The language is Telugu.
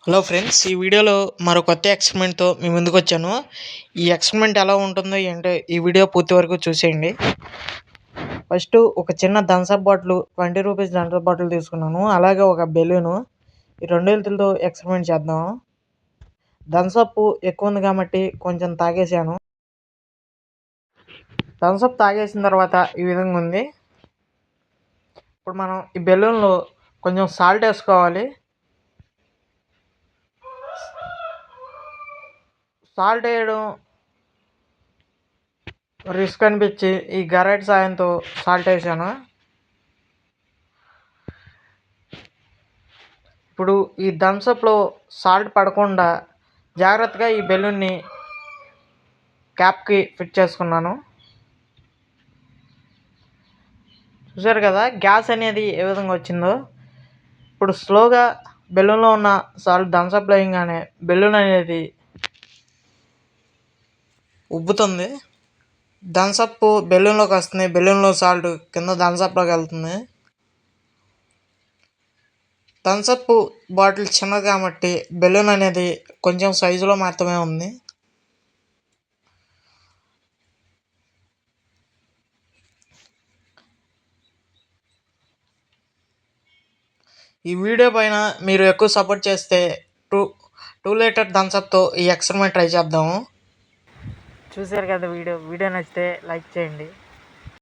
హలో ఫ్రెండ్స్, ఈ వీడియోలో మరో కొత్త ఎక్స్పెరిమెంట్తో మీ ముందుకు వచ్చాను. ఈ ఎక్స్పెరిమెంట్ ఎలా ఉంటుందో ఏంటో ఈ వీడియో పూర్తి వరకు చూసేయండి. ఫస్ట్ ఒక చిన్న Thums Up bottle, 20 rupees Thums Up bottle తీసుకున్నాను. అలాగే ఒక బెలూను. ఈ రెండింటితో ఎక్స్పెరిమెంట్ చేద్దాం. థమ్సప్ ఎక్కువ ఉంది కాబట్టి కొంచెం తాగేసాను. థమ్సప్ తాగేసిన తర్వాత ఈ విధంగా ఉంది. ఇప్పుడు మనం ఈ బెలూన్లో కొంచెం సాల్ట్ వేసుకోవాలి. సాల్ట్ వేయడం రిస్క్ అనిపించి ఈ గరెట్ సాయంతో సాల్ట్ వేసాను. ఇప్పుడు ఈ థమ్సప్లో సాల్ట్ పడకుండా జాగ్రత్తగా ఈ బెలూన్ని క్యాప్కి ఫిట్ చేసుకున్నాను. చూసారు కదా గ్యాస్ అనేది ఏ విధంగా వచ్చిందో. ఇప్పుడు స్లోగా బెలూన్లో ఉన్న సాల్ట్ థమ్సప్లో వేయగానే బెలూన్ అనేది ఉబ్బుతుంది. థమ్సప్ బెలూన్లోకి వస్తుంది, బెలూన్లో సాల్ట్ కింద థమ్సప్లోకి వెళ్తుంది. థమ్సప్ బాటిల్ చిన్నది కాబట్టి బెలూన్ అనేది కొంచెం సైజులో మాత్రమే ఉంది. ఈ వీడియో పైన మీరు ఎక్కువ సపోర్ట్ చేస్తే 2 లీటర్ థమ్సప్తో ఈ ఎక్స్పెరిమెంట్ ట్రై చేద్దాము. చూసారు కదా వీడియో నచ్చితే లైక్ చేయండి.